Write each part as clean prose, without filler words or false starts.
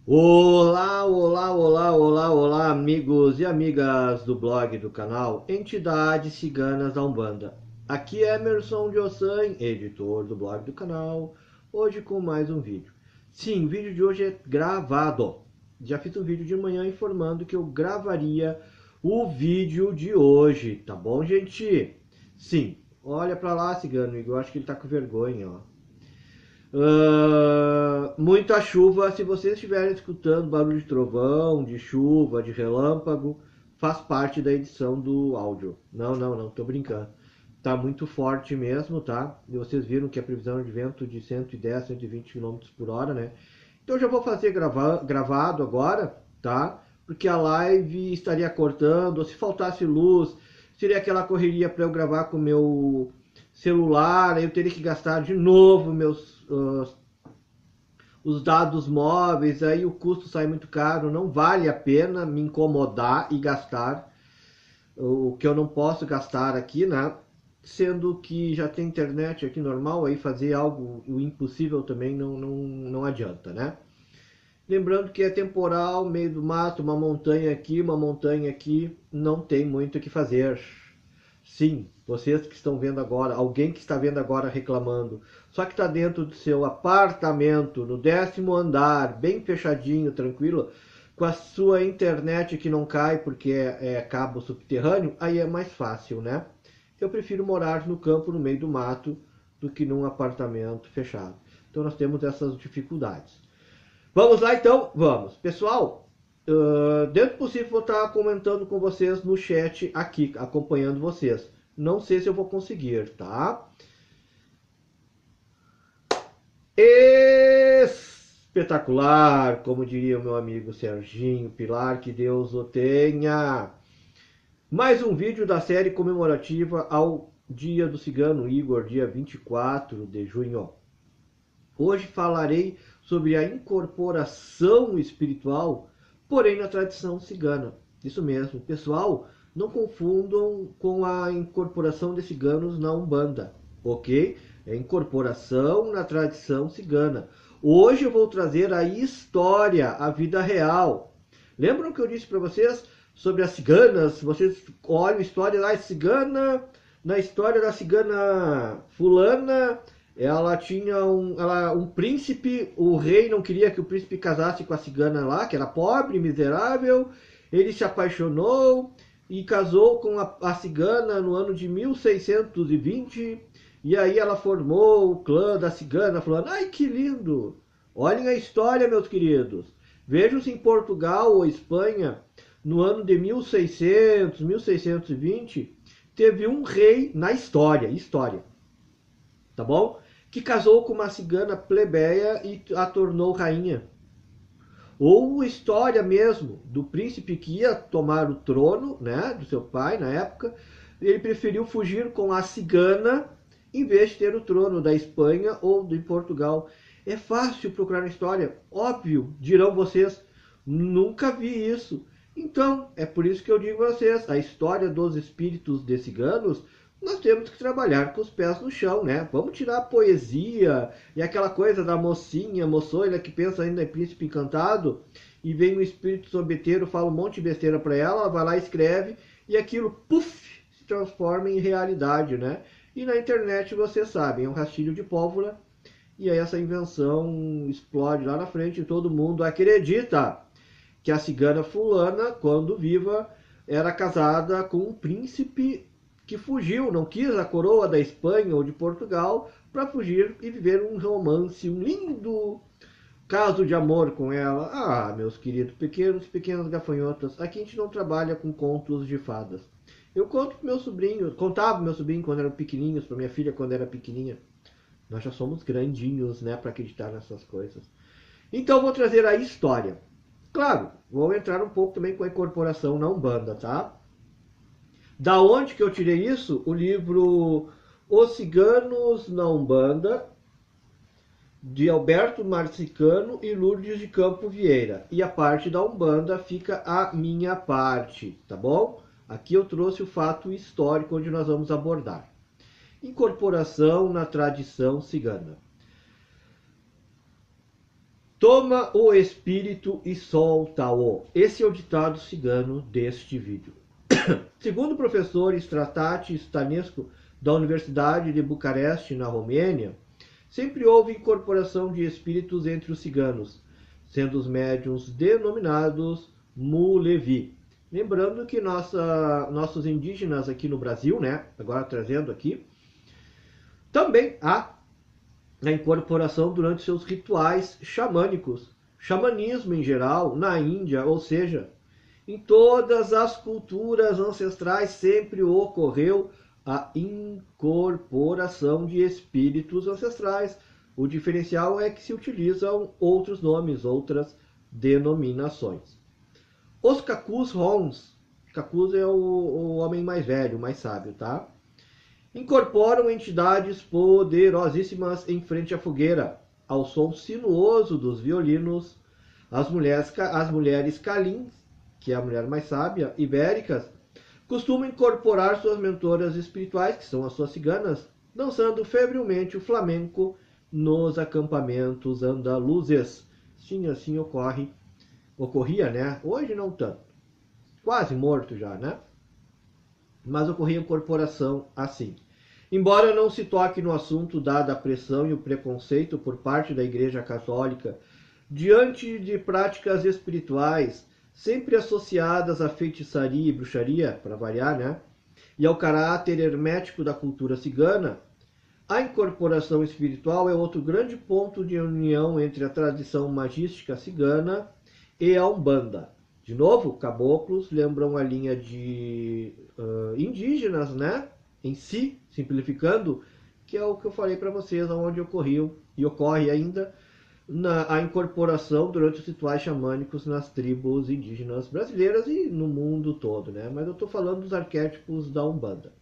Olá, olá, olá, olá, olá, amigos e amigas do blog do canal Entidades Ciganas da Umbanda. Aqui é Emerson de Ossan, editor do blog do canal, hoje com mais um vídeo. Sim, o vídeo de hoje é gravado. Já fiz um vídeo de manhã informando que eu gravaria o vídeo de hoje, tá bom, gente? Sim, olha pra lá, cigano, eu acho que ele tá com vergonha, ó. Muita chuva, se vocês estiverem escutando barulho de trovão, de chuva, de relâmpago, faz parte da edição do áudio. Não, tô brincando. Tá muito forte mesmo, tá? E vocês viram que a previsão é de vento de 110, 120 quilômetros por hora, né? Então eu já vou fazer gravado agora, tá? Porque a live estaria cortando, ou se faltasse luz, seria aquela correria para eu gravar com o meu celular, aí eu teria que gastar de novo os dados móveis, aí o custo sai muito caro, não vale a pena me incomodar e gastar o que eu não posso gastar aqui, né? Sendo que já tem internet aqui normal, aí fazer algo o impossível também não adianta, né? Lembrando que é temporal, meio do mato, uma montanha aqui, não tem muito o que fazer. Sim, vocês que estão vendo agora, alguém que está vendo agora reclamando, só que está dentro do seu apartamento, no 10º andar, bem fechadinho, tranquilo, com a sua internet que não cai porque é cabo subterrâneo, aí é mais fácil, né? Eu prefiro morar no campo, no meio do mato, do que num apartamento fechado. Então nós temos essas dificuldades. Vamos lá então? Vamos. Pessoal, dentro do possível vou estar comentando com vocês no chat aqui, acompanhando vocês. Não sei se eu vou conseguir, tá? Espetacular, como diria o meu amigo Serginho Pilar, que Deus o tenha. Mais um vídeo da série comemorativa ao Dia do Cigano Igor, dia 24 de junho. Hoje falarei sobre a incorporação espiritual, porém na tradição cigana. Isso mesmo, pessoal, não confundam com a incorporação de ciganos na Umbanda, ok? É incorporação na tradição cigana. Hoje eu vou trazer a história, a vida real. Lembram que eu disse para vocês sobre as ciganas? Vocês olham a história lá, cigana, na história da cigana fulana, ela tinha um príncipe, o rei não queria que o príncipe casasse com a cigana lá, que era pobre, miserável. Ele se apaixonou e casou com a cigana no ano de 1620. E aí ela formou o clã da cigana, falando, ai que lindo! Olhem a história, meus queridos. Vejam se em Portugal ou Espanha, no ano de 1600, 1620, teve um rei na história, tá bom? Que casou com uma cigana plebeia e a tornou rainha. Ou história mesmo do príncipe que ia tomar o trono, né, do seu pai na época, ele preferiu fugir com a cigana em vez de ter o trono da Espanha ou de Portugal. É fácil procurar na história, óbvio, dirão vocês, nunca vi isso. Então, é por isso que eu digo a vocês, a história dos espíritos de ciganos, nós temos que trabalhar com os pés no chão, né? Vamos tirar a poesia e aquela coisa da mocinha, moçoila que pensa ainda em príncipe encantado e vem um espírito zombeteiro, fala um monte de besteira para ela, ela vai lá e escreve e aquilo, puf, se transforma em realidade, né? E na internet, vocês sabem, é um rastilho de pólvora e aí essa invenção explode lá na frente e todo mundo acredita que a cigana fulana, quando viva, era casada com um príncipe que fugiu, não quis a coroa da Espanha ou de Portugal para fugir e viver um romance, um lindo caso de amor com ela. Ah, meus queridos, pequenas gafanhotas, aqui a gente não trabalha com contos de fadas. Eu conto pro meu sobrinho, contava pro meu sobrinho quando eram pequenininhos, para minha filha quando era pequenininha. Nós já somos grandinhos, né, para acreditar nessas coisas. Então vou trazer a história. Claro, vou entrar um pouco também com a incorporação na Umbanda, tá? Da onde que eu tirei isso? O livro Os Ciganos na Umbanda, de Alberto Marcicano e Lourdes de Campo Vieira. E a parte da Umbanda fica a minha parte, tá bom? Aqui eu trouxe o fato histórico onde nós vamos abordar. Incorporação na tradição cigana. Toma o espírito e solta-o. Esse é o ditado cigano deste vídeo. Segundo o professor Stratati Stanescu, da Universidade de Bucareste, na Romênia, sempre houve incorporação de espíritos entre os ciganos, sendo os médiuns denominados Mulevi. Lembrando que nossos indígenas aqui no Brasil, né, agora trazendo aqui, também há a incorporação durante seus rituais xamânicos, xamanismo em geral, na Índia, ou seja, em todas as culturas ancestrais sempre ocorreu a incorporação de espíritos ancestrais. O diferencial é que se utilizam outros nomes, outras denominações. Os cacus rons, cacus é o homem mais velho, mais sábio, tá? Incorporam entidades poderosíssimas em frente à fogueira, ao som sinuoso dos violinos. As mulheres calins, que é a mulher mais sábia, ibéricas, costumam incorporar suas mentoras espirituais, que são as suas ciganas, dançando febrilmente o flamenco nos acampamentos andaluzes. Sim, assim ocorria, né? Hoje não tanto. Quase morto já, né? Mas ocorria incorporação assim. Embora não se toque no assunto, dada a pressão e o preconceito por parte da Igreja Católica diante de práticas espirituais sempre associadas à feitiçaria e bruxaria, para variar, né? E ao caráter hermético da cultura cigana, a incorporação espiritual é outro grande ponto de união entre a tradição magística cigana e a Umbanda. De novo, caboclos lembram a linha de indígenas, né? Em si, simplificando, que é o que eu falei para vocês, onde ocorriam e ocorre ainda a incorporação durante os rituais xamânicos nas tribos indígenas brasileiras e no mundo todo, né? Mas eu estou falando dos arquétipos da Umbanda,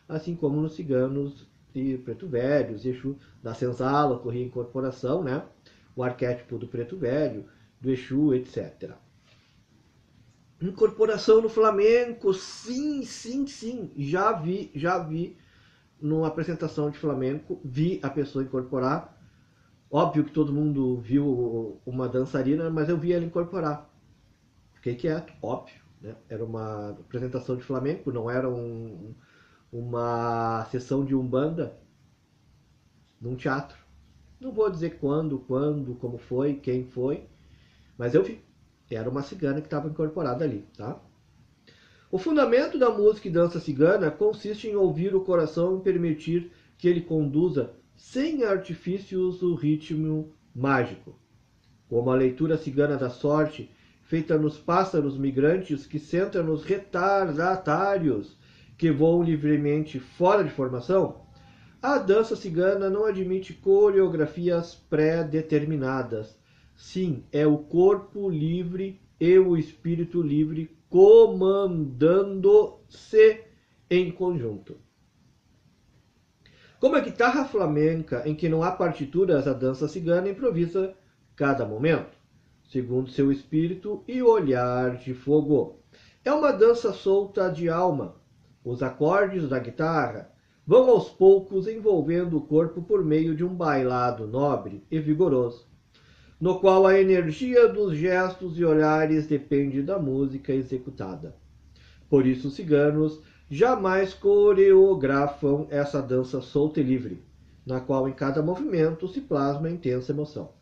assim como nos ciganos e preto velhos, Exu da senzala ocorria incorporação, né? O arquétipo do preto velho, do Exu, etc. Incorporação no flamenco, sim, já vi numa apresentação de flamenco, vi a pessoa incorporar. Óbvio que todo mundo viu uma dançarina, mas eu vi ela incorporar. Fiquei quieto, óbvio, né? Era uma apresentação de flamenco, não era uma sessão de Umbanda num teatro. Não vou dizer quando, como foi, quem foi, mas eu vi. Era uma cigana que estava incorporada ali, tá? O fundamento da música e dança cigana consiste em ouvir o coração e permitir que ele conduza sem artifícios o ritmo mágico. Como a leitura cigana da sorte, feita nos pássaros migrantes que sentam nos retardatários que voam livremente fora de formação, a dança cigana não admite coreografias pré-determinadas. Sim, é o corpo livre e o espírito livre comandando-se em conjunto. Como a guitarra flamenca, em que não há partituras, a dança cigana improvisa cada momento, segundo seu espírito e olhar de fogo. É uma dança solta de alma. Os acordes da guitarra vão aos poucos envolvendo o corpo por meio de um bailado nobre e vigoroso, no qual a energia dos gestos e olhares depende da música executada. Por isso os ciganos jamais coreografam essa dança solta e livre, na qual em cada movimento se plasma intensa emoção.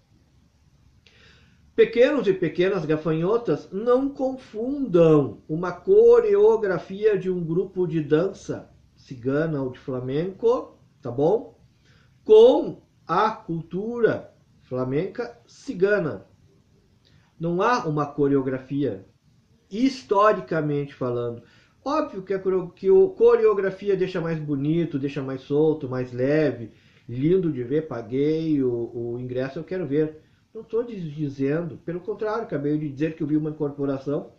Pequenos e pequenas gafanhotas, não confundam uma coreografia de um grupo de dança cigana ou de flamenco, tá bom? Com a cultura flamenca cigana. Não há uma coreografia, historicamente falando. Óbvio que a coreografia deixa mais bonito, deixa mais solto, mais leve, lindo de ver, paguei o ingresso, eu quero ver. Não estou dizendo, pelo contrário, acabei de dizer que eu vi uma incorporação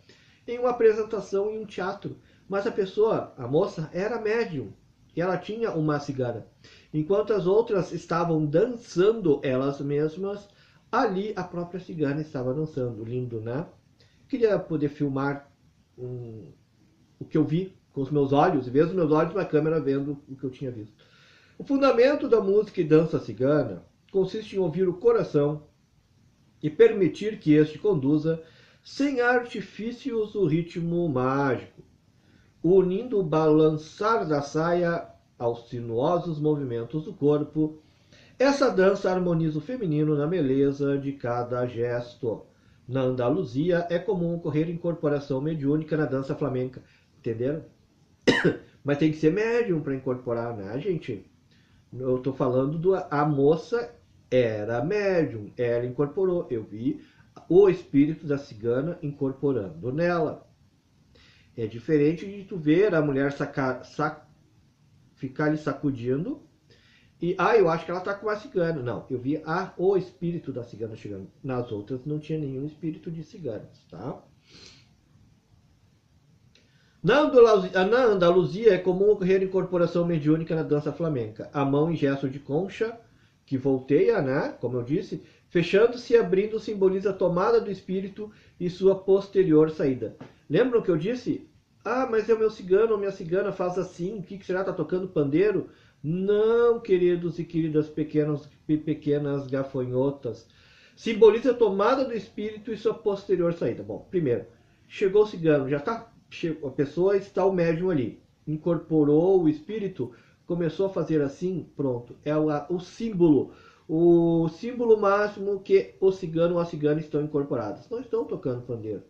em uma apresentação em um teatro. Mas a pessoa, a moça, era médium e ela tinha uma cigana. Enquanto as outras estavam dançando elas mesmas, ali a própria cigana estava dançando. Lindo, né? Queria poder filmar o que eu vi com os meus olhos, e ver os meus olhos na câmera vendo o que eu tinha visto. O fundamento da música e dança cigana consiste em ouvir o coração e permitir que este conduza, sem artifícios, o ritmo mágico, unindo o balançar da saia aos sinuosos movimentos do corpo. Essa dança harmoniza o feminino na beleza de cada gesto. Na Andaluzia é comum ocorrer incorporação mediúnica na dança flamenca. Entenderam? Mas tem que ser médium para incorporar, né, gente? Eu estou falando a moça era médium, ela incorporou. Eu vi o espírito da cigana incorporando nela. É diferente de tu ver a mulher ficar lhe sacudindo e, eu acho que ela está com uma cigana. Não, eu vi o espírito da cigana chegando. Nas outras não tinha nenhum espírito de ciganas, tá? Na Andaluzia é comum ocorrer incorporação mediúnica na dança flamenca. A mão em gesto de concha, que volteia, né, como eu disse, fechando-se e abrindo, simboliza a tomada do espírito e sua posterior saída. Lembram que eu disse? Mas é o meu cigano ou minha cigana faz assim, o que será? Está tocando pandeiro? Não, queridos e queridas pequenas gafanhotas. Simboliza a tomada do espírito e sua posterior saída. Bom, primeiro, chegou o cigano, já está... A pessoa está o médium ali, incorporou o espírito, começou a fazer assim, pronto, é o símbolo máximo que o cigano ou a cigana estão incorporados. Não estão tocando pandeiro.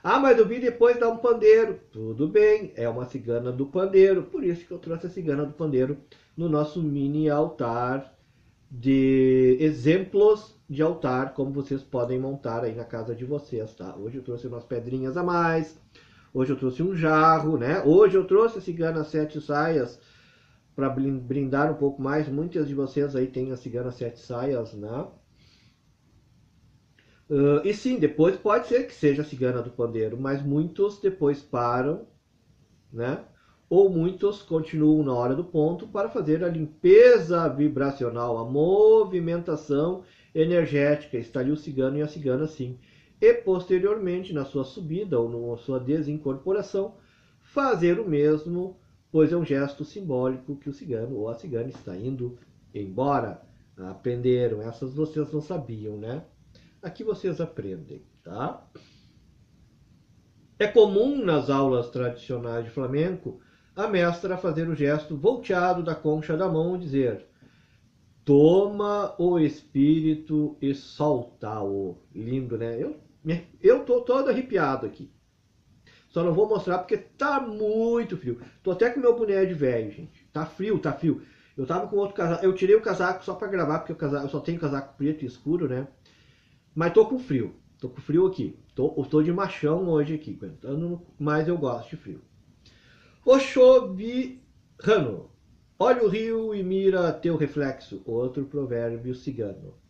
Mas eu vi depois dar um pandeiro. Tudo bem, é uma cigana do pandeiro, por isso que eu trouxe a cigana do pandeiro no nosso mini altar de exemplos de altar, como vocês podem montar aí na casa de vocês, tá? Hoje eu trouxe umas pedrinhas a mais. Hoje eu trouxe um jarro, né? Hoje eu trouxe a cigana 7 saias para brindar um pouco mais. Muitas de vocês aí têm a cigana 7 saias, né? E sim, depois pode ser que seja a cigana do pandeiro, mas muitos depois param, né? Ou muitos continuam na hora do ponto para fazer a limpeza vibracional, a movimentação energética. Está ali o cigano e a cigana, sim. E posteriormente, na sua subida ou na sua desincorporação, fazer o mesmo, pois é um gesto simbólico que o cigano ou a cigana está indo embora. Aprenderam, essas vocês não sabiam, né? Aqui vocês aprendem, tá? É comum nas aulas tradicionais de flamenco a mestra fazer o gesto volteado da concha da mão e dizer: toma o espírito e solta-o. Lindo, né? Eu tô todo arrepiado aqui. Só não vou mostrar porque tá muito frio. Tô até com meu boné de velho, gente. Tá frio, tá frio. Eu tava com outro casaco. Eu tirei o casaco só pra gravar, porque eu só tenho casaco preto e escuro, né? Mas tô com frio. Tô com frio aqui. Tô de machão hoje aqui. Mas eu gosto de frio. Oxovirrano. Olha o rio e mira teu reflexo. Outro provérbio cigano.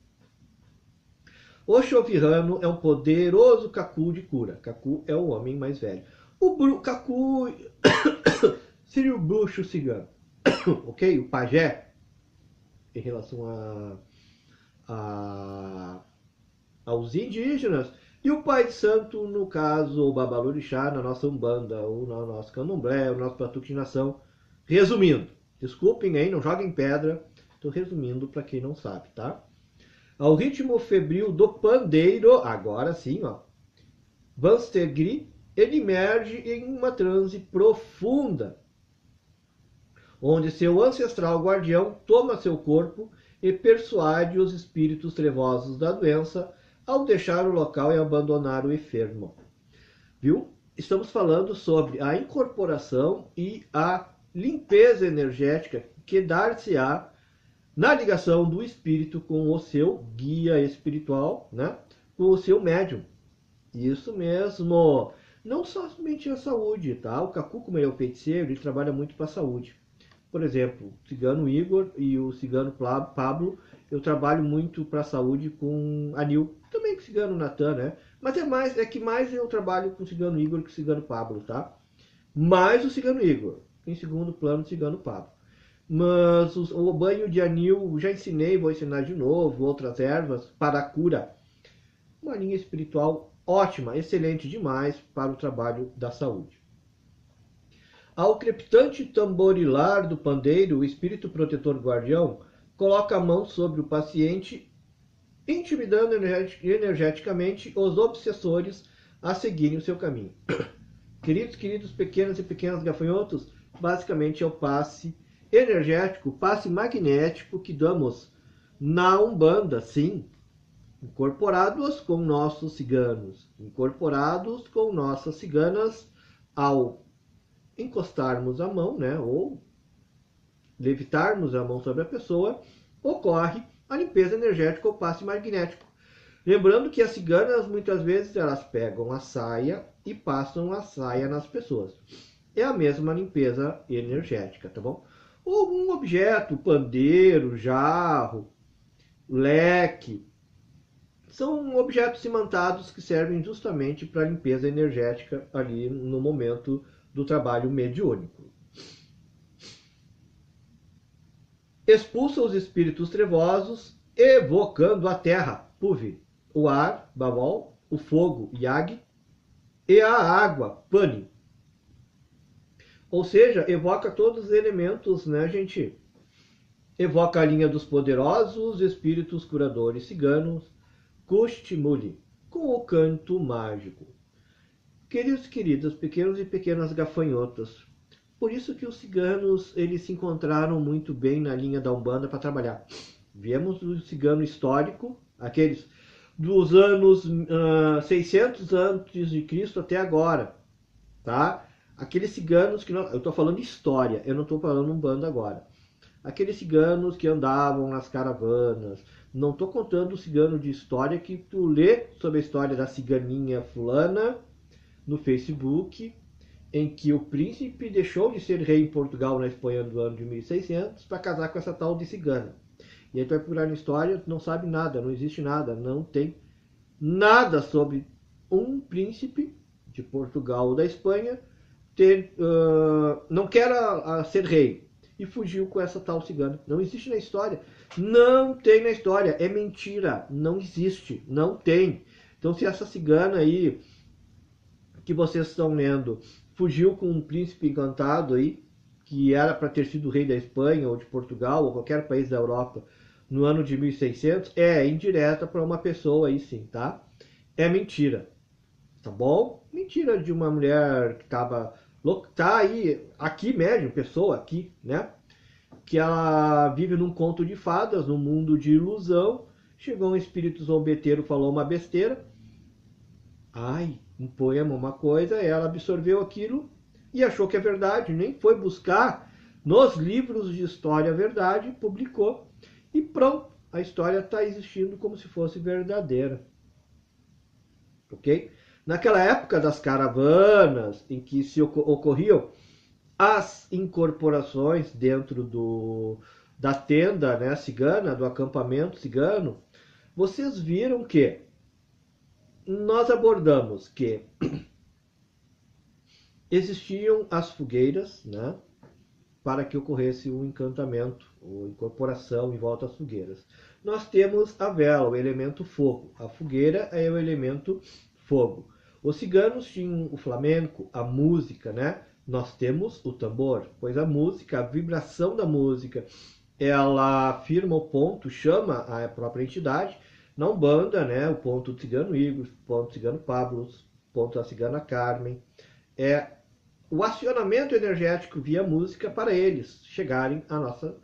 Oxovirrano é um poderoso Kaku de cura. Kaku é o homem mais velho. O Kaku seria o bruxo cigano. Ok? O pajé, em relação aos indígenas. E o pai de santo, no caso, o babalorixá, na nossa umbanda, ou no nosso candomblé, o nosso batuque de nação. Resumindo, desculpem aí, não joguem pedra. Estou resumindo para quem não sabe, tá? Ao ritmo febril do pandeiro, agora sim, ó, Vanstegri, ele emerge em uma transe profunda, onde seu ancestral guardião toma seu corpo e persuade os espíritos trevosos da doença ao deixar o local e abandonar o enfermo. Viu? Estamos falando sobre a incorporação e a limpeza energética que dar-se-á na ligação do espírito com o seu guia espiritual, né? Com o seu médium. Isso mesmo. Não somente a saúde, tá? O Kaku, como ele é o feiticeiro, ele trabalha muito para a saúde. Por exemplo, o cigano Igor e o cigano Pablo, eu trabalho muito para a saúde com Anil. Também com o cigano Natan, né? Mas é que mais eu trabalho com o cigano Igor que o cigano Pablo, tá? Mais o cigano Igor. Em segundo plano, o cigano Pablo. Mas o banho de anil, já ensinei, vou ensinar de novo, outras ervas para a cura. Uma linha espiritual ótima, excelente demais para o trabalho da saúde. Ao crepitante tamborilar do pandeiro, o espírito protetor guardião coloca a mão sobre o paciente intimidando energeticamente os obsessores a seguirem o seu caminho. Queridos, pequenos e pequenas gafanhotos, basicamente é o passe energético, o passe magnético que damos na Umbanda, sim, incorporados com nossos ciganos, incorporados com nossas ciganas, ao encostarmos a mão, né, ou levitarmos a mão sobre a pessoa, ocorre a limpeza energética ou passe magnético. Lembrando que as ciganas, muitas vezes, elas pegam a saia e passam a saia nas pessoas. É a mesma limpeza energética, tá bom? Ou um objeto, pandeiro, jarro, leque, são objetos imantados que servem justamente para limpeza energética ali no momento do trabalho mediúnico. Expulsa os espíritos trevosos, evocando a terra, Puvi, o ar, Bavol, o fogo, Yag, e a água, Pani. Ou seja, evoca todos os elementos, né, gente? Evoca a linha dos poderosos espíritos curadores ciganos, Kushtmuli, com o canto mágico. Queridos e queridas, pequenos e pequenas gafanhotas, por isso que os ciganos, eles se encontraram muito bem na linha da Umbanda para trabalhar. Viemos do cigano histórico, aqueles dos anos 600 antes de Cristo até agora, tá? Aqueles ciganos que não, eu estou falando história, eu não estou falando Umbanda agora. Aqueles ciganos que andavam nas caravanas, não estou contando o cigano de história que tu lê sobre a história da ciganinha fulana no Facebook, em que o príncipe deixou de ser rei em Portugal, na Espanha, do ano de 1600, para casar com essa tal de cigana. E aí tu vai procurar na história, tu não sabe nada, não existe nada, não tem nada sobre um príncipe de Portugal ou da Espanha não quer ser rei e fugiu com essa tal cigana. Não existe na história. Não tem na história. É mentira. Não existe. Não tem. Então, se essa cigana aí que vocês estão lendo fugiu com um príncipe encantado aí, que era para ter sido rei da Espanha ou de Portugal ou qualquer país da Europa no ano de 1600, é indireta para uma pessoa aí sim, tá? É mentira, tá bom? Mentira de uma mulher que estava tá aí, aqui mesmo, pessoa aqui, né? Que ela vive num conto de fadas, num mundo de ilusão. Chegou um espírito zombeteiro, falou uma besteira. Ai, um poema, uma coisa, ela absorveu aquilo e achou que é verdade, nem foi buscar nos livros de história a verdade, publicou e pronto, a história está existindo como se fosse verdadeira. Ok? Naquela época das caravanas, em que se ocorriam as incorporações dentro da tenda, né, cigana, do acampamento cigano, vocês viram que nós abordamos que existiam as fogueiras, né, para que ocorresse o encantamento, ou incorporação em volta às fogueiras. Nós temos a vela, o elemento fogo. A fogueira é o elemento fogo. Os ciganos tinham o flamenco, a música, né? Nós temos o tambor, pois a música, a vibração da música, ela firma o ponto, chama a própria entidade. Na Umbanda, né? O ponto do cigano Igor, o ponto do cigano Pablo, o ponto da cigana Carmen, é o acionamento energético via música para eles chegarem à nossa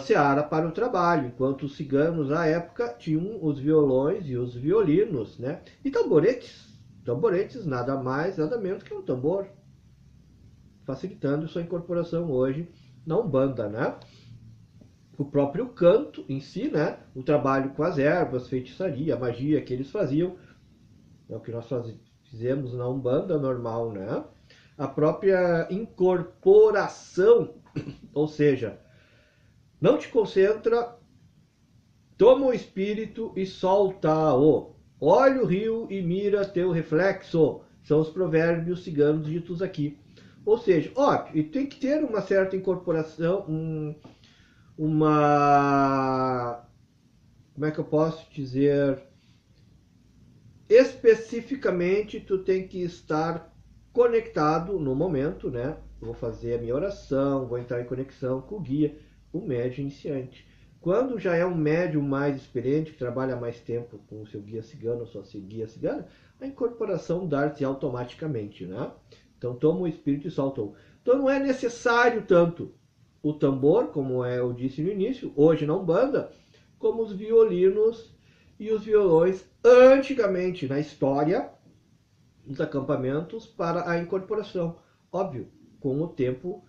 seara para o trabalho, enquanto os ciganos à época tinham os violões e os violinos, né? E tamboretes. Tamboretes nada mais, nada menos que um tambor, facilitando sua incorporação hoje na Umbanda, né? O próprio canto em si, né? O trabalho com as ervas, feitiçaria, magia que eles faziam, é o que nós fizemos na Umbanda normal, né? A própria incorporação, ou seja, não te concentra, toma o espírito e solta-o. Olha o rio e mira teu reflexo. São os provérbios ciganos ditos aqui. Ou seja, óbvio, e tem que ter uma certa incorporação, como é que eu posso dizer? Especificamente, tu tem que estar conectado no momento, né? Vou fazer a minha oração, vou entrar em conexão com o guia, o médium iniciante. Quando já é um médium mais experiente, que trabalha mais tempo com o seu guia cigano ou sua guia cigana, a incorporação dá-se automaticamente, né? Então toma o espírito e solta-o. Então não é necessário tanto o tambor, como eu disse no início, hoje na Umbanda, como os violinos e os violões antigamente na história dos acampamentos para a incorporação. Óbvio, com o tempo,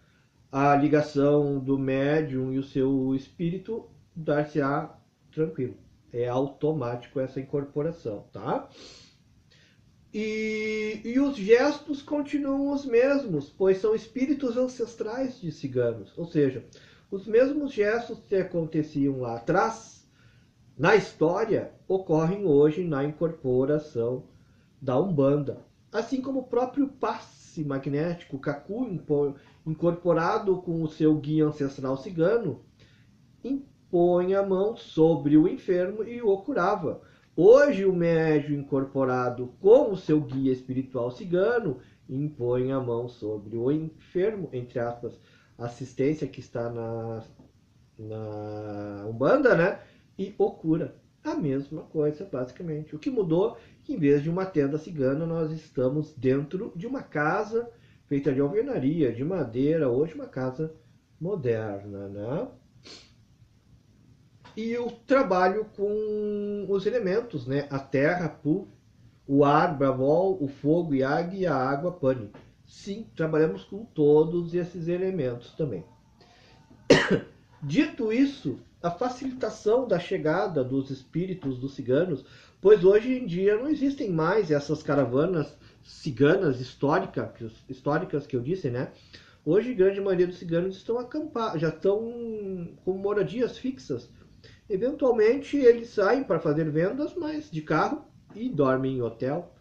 a ligação do médium e o seu espírito dar-se-á tranquilo. É automático essa incorporação, tá? E os gestos continuam os mesmos, pois são espíritos ancestrais de ciganos. Ou seja, os mesmos gestos que aconteciam lá atrás, na história, ocorrem hoje na incorporação da Umbanda. Assim como o próprio passe magnético, Kaku, incorporado com o seu guia ancestral cigano, impõe a mão sobre o enfermo e o curava. Hoje, o médium incorporado com o seu guia espiritual cigano impõe a mão sobre o enfermo, entre aspas, assistência que está na Umbanda, né? E o cura. A mesma coisa, basicamente. O que mudou, que em vez de uma tenda cigana, nós estamos dentro de uma casa feita de alvenaria, de madeira, hoje uma casa moderna, né? E o trabalho com os elementos, né? A terra, Pu, o ar, Bravol, o fogo, Yag e a água, Pani. Sim, trabalhamos com todos esses elementos também. Dito isso, a facilitação da chegada dos espíritos dos ciganos, pois hoje em dia não existem mais essas caravanas ciganas históricas que eu disse, né? Hoje, a grande maioria dos ciganos estão acampados, já estão com moradias fixas. Eventualmente, eles saem para fazer vendas, mas de carro, e dormem em hotel.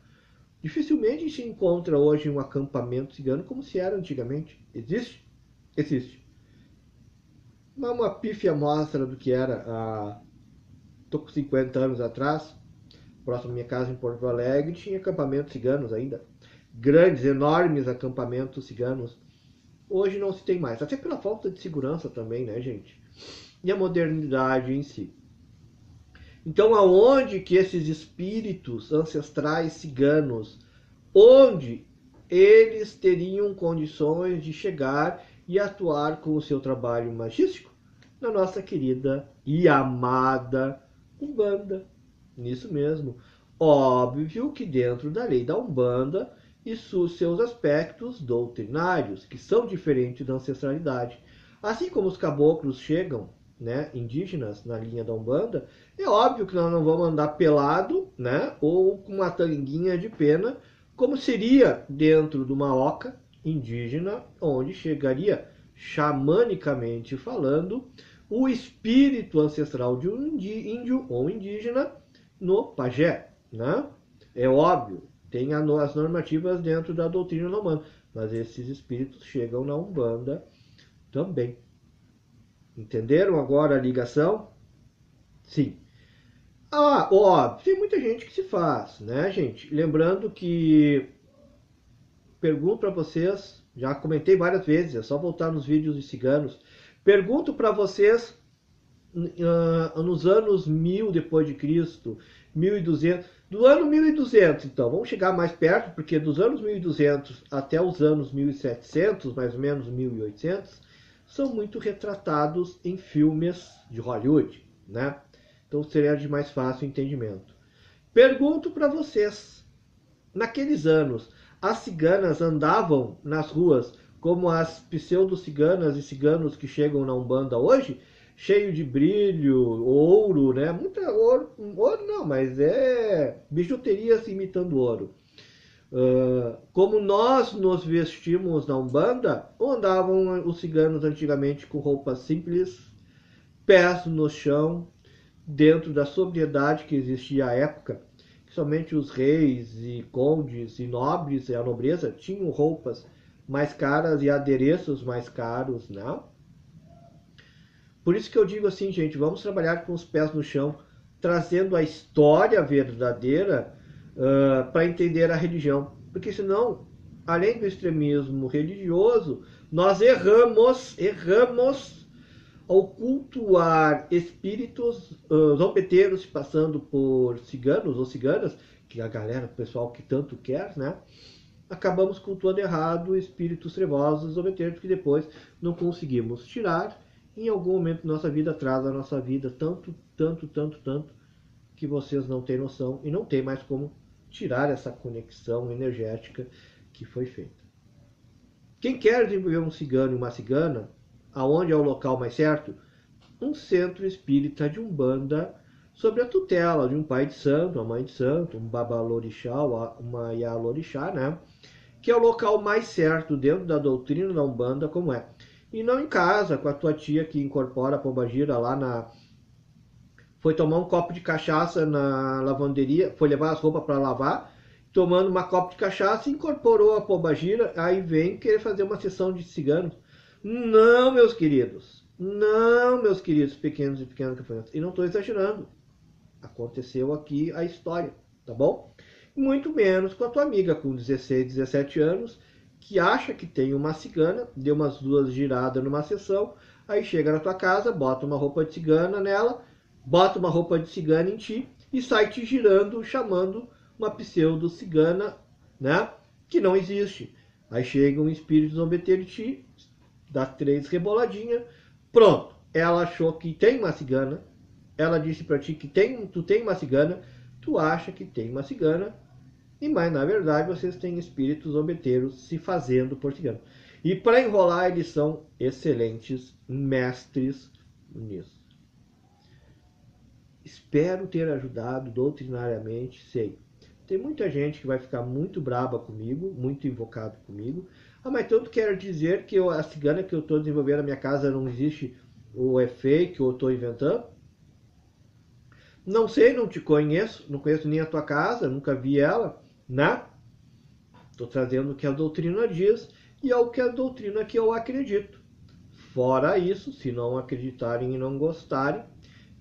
Dificilmente se encontra hoje um acampamento cigano como se era antigamente. Existe? Existe. Uma pífia amostra do que era tô com 50 anos atrás, próximo à minha casa em Porto Alegre, tinha acampamentos ciganos ainda. Grandes, enormes acampamentos ciganos. Hoje não se tem mais, até pela falta de segurança também, né, gente? E a modernidade em si. Então, aonde que esses espíritos ancestrais ciganos, onde eles teriam condições de chegar e atuar com o seu trabalho magístico? Na nossa querida e amada Umbanda. Nisso mesmo. Óbvio que dentro da lei da Umbanda e seus aspectos doutrinários, que são diferentes da ancestralidade. Assim como os caboclos chegam, né, indígenas na linha da Umbanda, é óbvio que nós não vamos andar pelado, né, ou com uma tanguinha de pena, como seria dentro de uma oca indígena, onde chegaria, xamanicamente falando, o espírito ancestral de um índio ou indígena no pajé, né? É óbvio, tem as normativas dentro da doutrina da Umbanda, mas esses espíritos chegam na Umbanda também. Entenderam agora a ligação? Sim. Óbvio, tem muita gente que se faz, né, gente? Lembrando que pergunto para vocês, já comentei várias vezes, é só voltar nos vídeos de ciganos. Pergunto para vocês nos anos 1000 depois de Cristo, 1200, do ano 1200, então, vamos chegar mais perto, porque dos anos 1200 até os anos 1700, mais ou menos 1800, são muito retratados em filmes de Hollywood, né? Então seria de mais fácil entendimento. Pergunto para vocês, naqueles anos, as ciganas andavam nas ruas como as pseudo-ciganas e ciganos que chegam na Umbanda hoje, cheio de brilho, ouro, né? Muita ouro não, mas é bijuterias imitando ouro. Como nós nos vestimos na Umbanda, ou andavam os ciganos antigamente com roupas simples, pés no chão, dentro da sobriedade que existia à época, que somente os reis e condes e nobres e a nobreza tinham roupas mais caras e adereços mais caros, né? Por isso que eu digo assim, gente, vamos trabalhar com os pés no chão, trazendo a história verdadeira para entender a religião. Porque senão, além do extremismo religioso, nós erramos ao cultuar espíritos zombeteiros se passando por ciganos ou ciganas, que é a galera, o pessoal que tanto quer, né? Acabamos cultuando errado espíritos trevosos zombeteiros que depois não conseguimos tirar. Em algum momento da nossa vida traz a nossa vida tanto, que vocês não têm noção e não tem mais como tirar essa conexão energética que foi feita. Quem quer desenvolver um cigano e uma cigana, aonde é o local mais certo? Um centro espírita de Umbanda, sob a tutela de um pai de santo, uma mãe de santo, um babalorixá, uma ialorixá, né? Que é o local mais certo dentro da doutrina da Umbanda, como é. E não em casa, com a tua tia que incorpora a pombagira lá na... Foi tomar um copo de cachaça na lavanderia, foi levar as roupas para lavar, tomando uma copo de cachaça, incorporou a pombagira, aí vem querer fazer uma sessão de ciganos. Não, meus queridos. Não, meus queridos pequenos e pequenas gafanhotos. E não estou exagerando. Aconteceu aqui a história, tá bom? Muito menos com a tua amiga com 16, 17 anos, que acha que tem uma cigana, deu umas 2 giradas numa sessão, aí chega na tua casa, bota uma roupa de cigana nela, bota uma roupa de cigana em ti e sai te girando, chamando uma pseudo-cigana, né? Que não existe. Aí chega um espírito zombeteiro em ti, dá 3 reboladinhas, pronto. Ela achou que tem uma cigana, ela disse pra ti que tu tem uma cigana, tu acha que tem uma cigana, mas na verdade vocês têm espíritos zombeteiros se fazendo por cigano. E para enrolar, eles são excelentes mestres nisso. Espero ter ajudado doutrinariamente, sei. Tem muita gente que vai ficar muito braba comigo, muito invocado comigo. Ah, mas tanto quer dizer que a cigana que eu estou desenvolvendo na minha casa não existe, ou é fake, ou estou inventando? Não sei, não te conheço, não conheço nem a tua casa, nunca vi ela, né? Estou trazendo o que a doutrina diz e é o que a doutrina que eu acredito. Fora isso, se não acreditarem e não gostarem,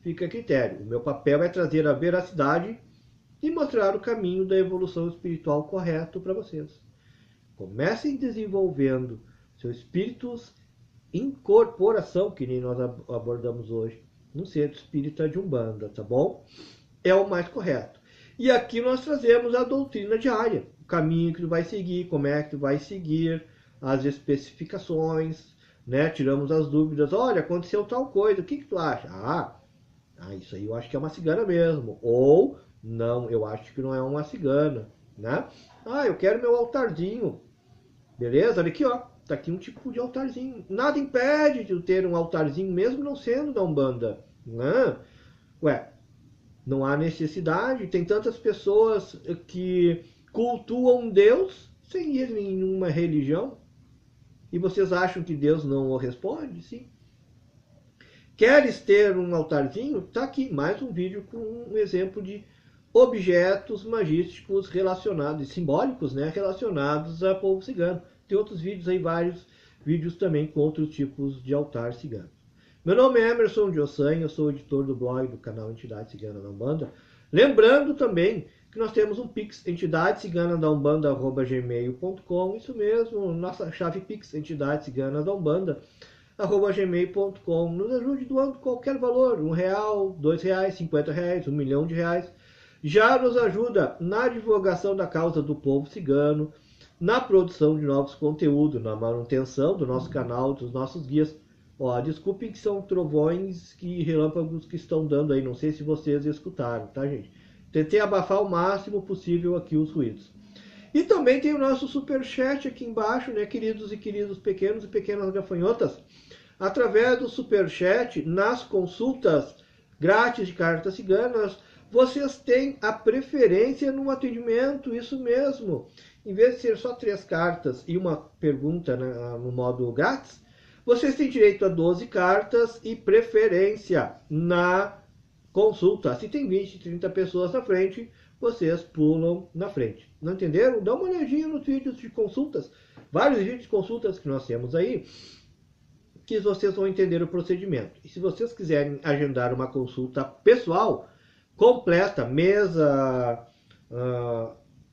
fica a critério. O meu papel é trazer a veracidade e mostrar o caminho da evolução espiritual correto para vocês. Comecem desenvolvendo seus espíritos em incorporação, que nem nós abordamos hoje, no centro espírita de Umbanda, tá bom? É o mais correto. E aqui nós trazemos a doutrina diária, o caminho que tu vai seguir, como é que tu vai seguir, as especificações, né? Tiramos as dúvidas, olha, aconteceu tal coisa, o que tu acha? Isso aí eu acho que é uma cigana mesmo. Ou, não, eu acho que não é uma cigana, né? Eu quero meu altarzinho. Beleza? Olha aqui, ó. Tá aqui um tipo de altarzinho. Nada impede de eu ter um altarzinho, mesmo não sendo da Umbanda, né? Ué, não há necessidade. Tem tantas pessoas que cultuam Deus sem ir em nenhuma religião. E vocês acham que Deus não o responde? Sim. Queres ter um altarzinho? Tá aqui mais um vídeo com um exemplo de objetos magísticos relacionados, simbólicos, né? Relacionados a povo cigano. Tem outros vídeos aí, vários vídeos também com outros tipos de altar cigano. Meu nome é Emerson de Ossanha, eu sou editor do blog do canal Entidade Cigana da Umbanda. Lembrando também que nós temos um Pix, entidadeciganadaUmbanda@gmail.com, isso mesmo, nossa chave Pix, entidadeciganadaUmbanda@gmail.com. Nos ajude doando qualquer valor, R$1, R$2, R$50, R$1.000.000. Já nos ajuda na divulgação da causa do povo cigano, na produção de novos conteúdos, na manutenção do nosso canal, dos nossos guias. Desculpem que são trovões e relâmpagos que estão dando aí, não sei se vocês escutaram, tá, gente? Tentei abafar o máximo possível aqui os ruídos. E também tem o nosso superchat aqui embaixo, né, queridos e queridos pequenos e pequenas gafanhotas. Através do superchat, nas consultas grátis de cartas ciganas, vocês têm a preferência no atendimento, isso mesmo. Em vez de ser só 3 cartas e uma pergunta, né, no modo grátis, vocês têm direito a 12 cartas e preferência na consulta. Se tem 20, 30 pessoas na frente, vocês pulam na frente. Não entenderam? Dá uma olhadinha nos vídeos de consultas. Vários vídeos de consultas que nós temos aí, que vocês vão entender o procedimento. E se vocês quiserem agendar uma consulta pessoal, completa, mesa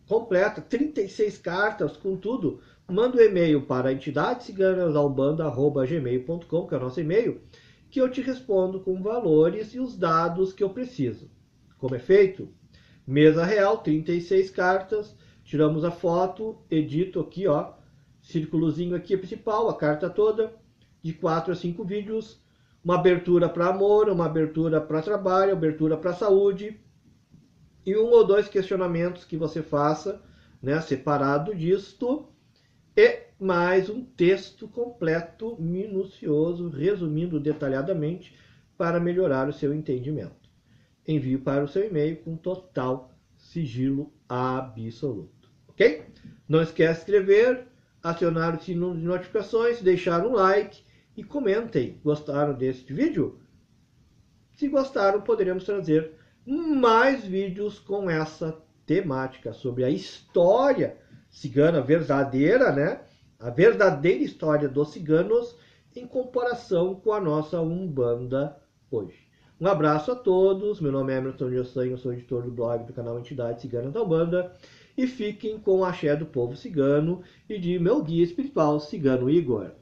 completa, 36 cartas com tudo, manda um e-mail para entidadeciganadaUmbanda@gmail.com, que é o nosso e-mail, que eu te respondo com valores e os dados que eu preciso. Como é feito? Mesa real, 36 cartas, tiramos a foto, edito aqui, ó, círculozinho aqui principal, a carta toda, de 4 a 5 vídeos, uma abertura para amor, uma abertura para trabalho, abertura para saúde, e 1 ou 2 questionamentos que você faça, né, separado disto, e mais um texto completo, minucioso, resumindo detalhadamente, para melhorar o seu entendimento. Envio para o seu e-mail com total sigilo absoluto, ok? Não esquece de inscrever, acionar o sino de notificações, deixar um like e comentem. Gostaram deste vídeo? Se gostaram, poderemos trazer mais vídeos com essa temática sobre a história cigana verdadeira, né? A verdadeira história dos ciganos em comparação com a nossa Umbanda hoje. Um abraço a todos, meu nome é Emerson Jossanho, eu sou editor do blog do canal Entidade Cigana da Umbanda, e fiquem com o axé do povo cigano e de meu guia espiritual, Cigano Igor.